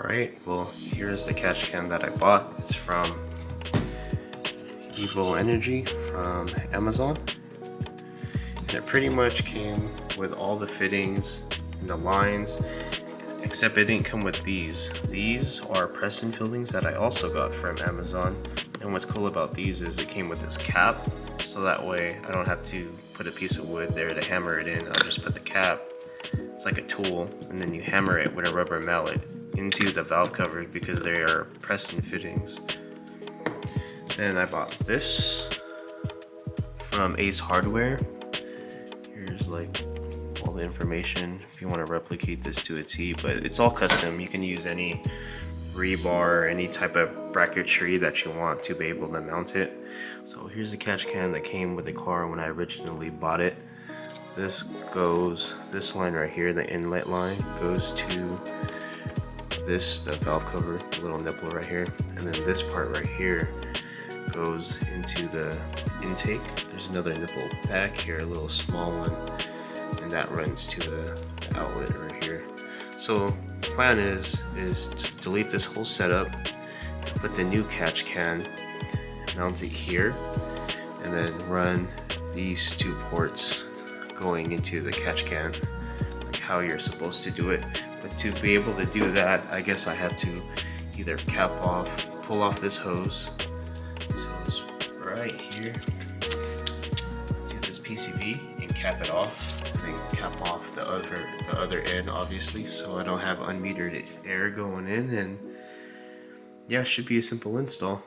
Alright, well, here's the catch can that I bought. It's from Evo Energy from Amazon. And it pretty much came with all the fittings and the lines, except it didn't come with these. These are press-in fillings that I also got from Amazon. And what's cool about these is it came with this cap, so that way I don't have to put a piece of wood there to hammer it in. I'll just put the cap. It's like a tool, and then you hammer it with a rubber mallet into the valve cover because they are press-in fittings. Then I bought this from Ace Hardware. Here's like all the information if you want to replicate this to a T, but it's all custom. You can use any rebar, any type of bracketry that you want to be able to mount it. So here's the catch can that came with the car when I originally bought it. This line right here, the inlet line, goes to the valve cover, the little nipple right here, and then this part right here goes into the intake. There's another nipple back here, a little small one, and that runs to the outlet right here. So the plan is to delete this whole setup, put the new catch can, mount it here, and then run these two ports going into the catch can, like how you're supposed to do it. But to be able to do that, I guess I have to either pull off this hose. So it's right here to this PCB and cap it off, and then cap off the other end, obviously, so I don't have unmetered air going in. And yeah, it should be a simple install.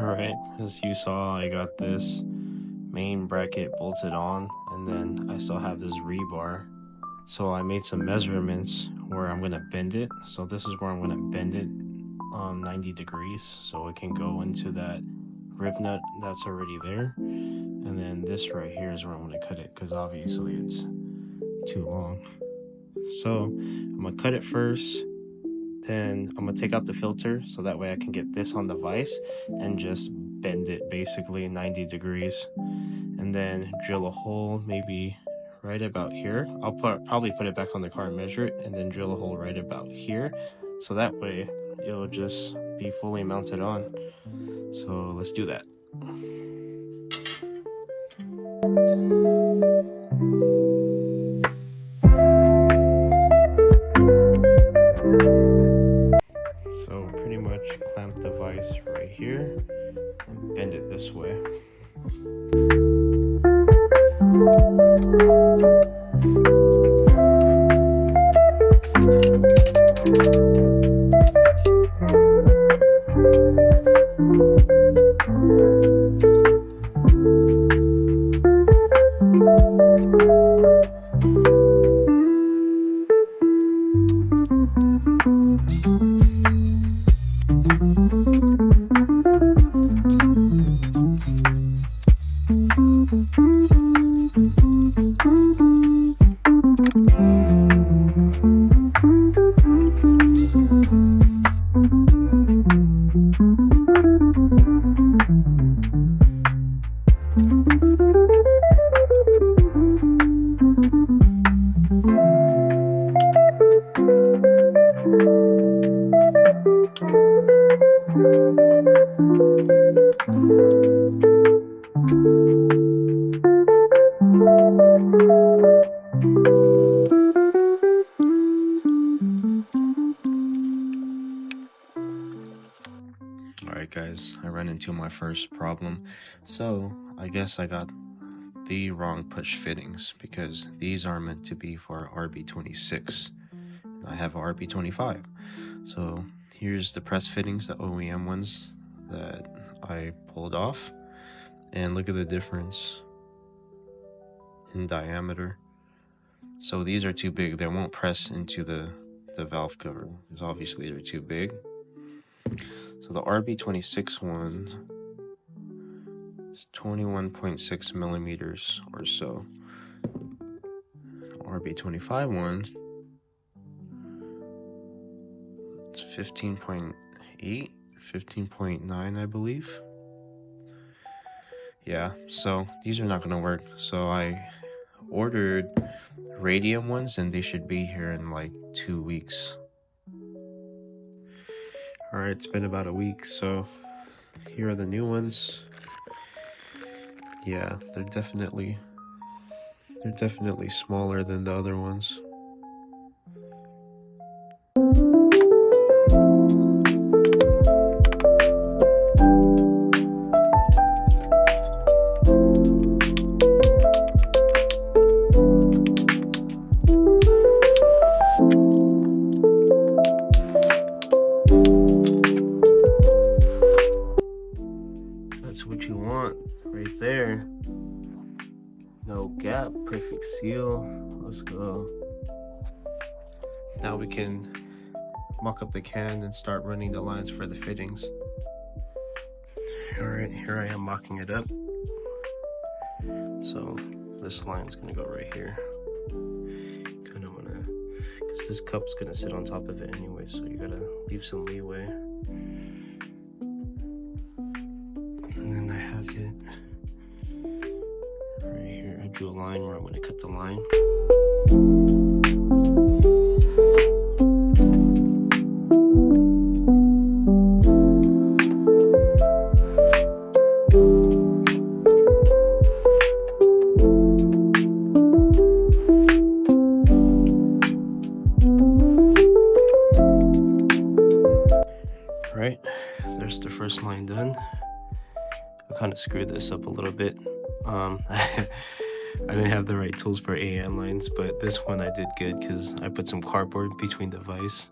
Alright, as you saw, I got this main bracket bolted on, and then I still have this rebar. So I made some measurements where I'm gonna bend it. So this is where I'm gonna bend it 90 degrees so it can go into that rib nut that's already there. And then this right here is where I'm gonna cut it, because obviously it's too long. So I'm gonna cut it first, then I'm gonna take out the filter so that way I can get this on the vise and just bend it basically 90 degrees, and then drill a hole maybe right about here. I'll probably put it back on the car and measure it, and then drill a hole right about here, so that way it'll just be fully mounted on. So let's do that. So pretty much clamp the vise right here and bend it this way. Alright guys, I ran into my first problem. So I guess I got the wrong push fittings, because these are meant to be for RB26. I have a RB25. So here's the press fittings, the OEM ones that I pulled off. And look at the difference in diameter. So these are too big. They won't press into the valve cover, because obviously they're too big. So the RB26 one is 21.6 millimeters or so. RB25 one, it's 15.8, 15.9, I believe. Yeah, so these are not gonna work. So I ordered radium ones, and they should be here in like 2 weeks. Alright, it's been about a week, so here are the new ones. Yeah, they're definitely smaller than the other ones. That's what you want right there. No gap, perfect seal. Let's go. Now we can mock up the can and start running the lines for the fittings. Alright, here I am mocking it up. So this line's gonna go right here. Kinda wanna, because this cup's gonna sit on top of it anyway, so you gotta leave some leeway. And then I have it right here. I drew a line where I'm gonna cut the line. Right, there's the first line done. I kind of screwed this up a little bit. I didn't have the right tools for AN lines, but this one I did good because I put some cardboard between the vise.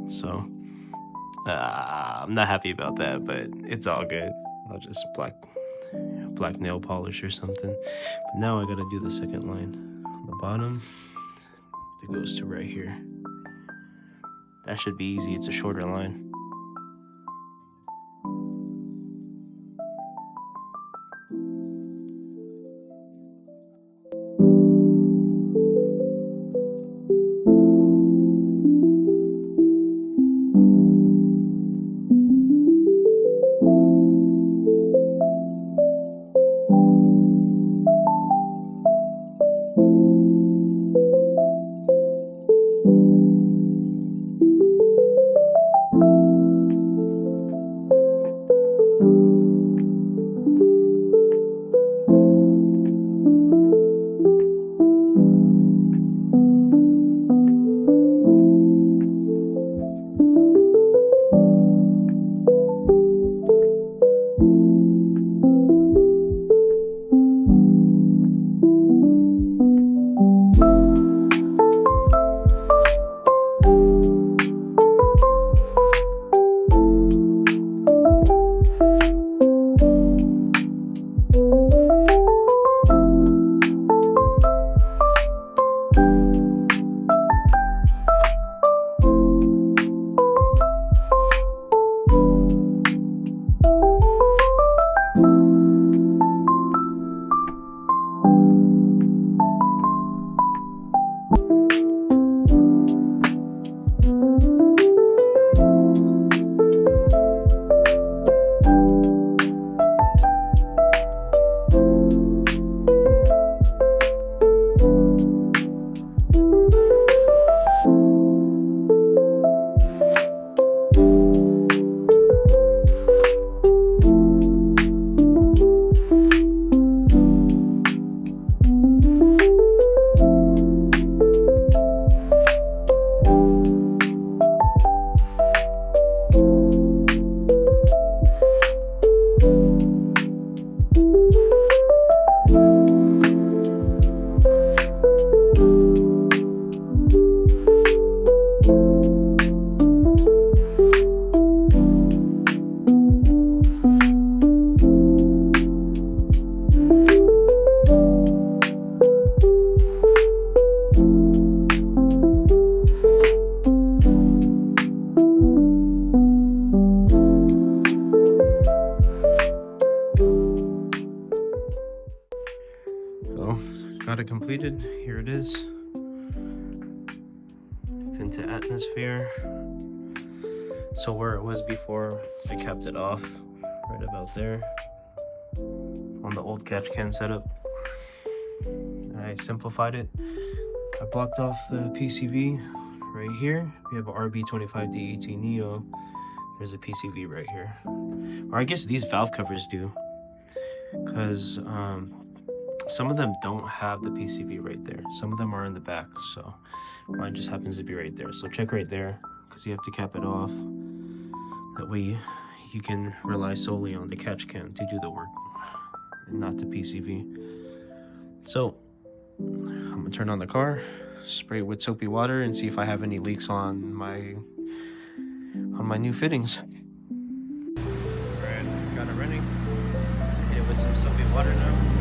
So I'm not happy about that, but it's all good. I'll just black nail polish or something. But now I gotta do the second line on the bottom. It goes to right here. That should be easy. It's a shorter line. So, got it completed. Here it is. Into atmosphere. So where it was before, I capped it off right about there on the old catch can setup. I simplified it. I blocked off the PCV right here. We have a RB25D18 Neo. There's a PCV right here. Or I guess these valve covers do, because some of them don't have the PCV right there. Some of them are in the back, so mine just happens to be right there. So check right there, because you have to cap it off. That way you can rely solely on the catch can to do the work, and not the PCV. So I'm gonna turn on the car, spray it with soapy water, and see if I have any leaks on my new fittings. Alright, got it running. Hit it with some soapy water now.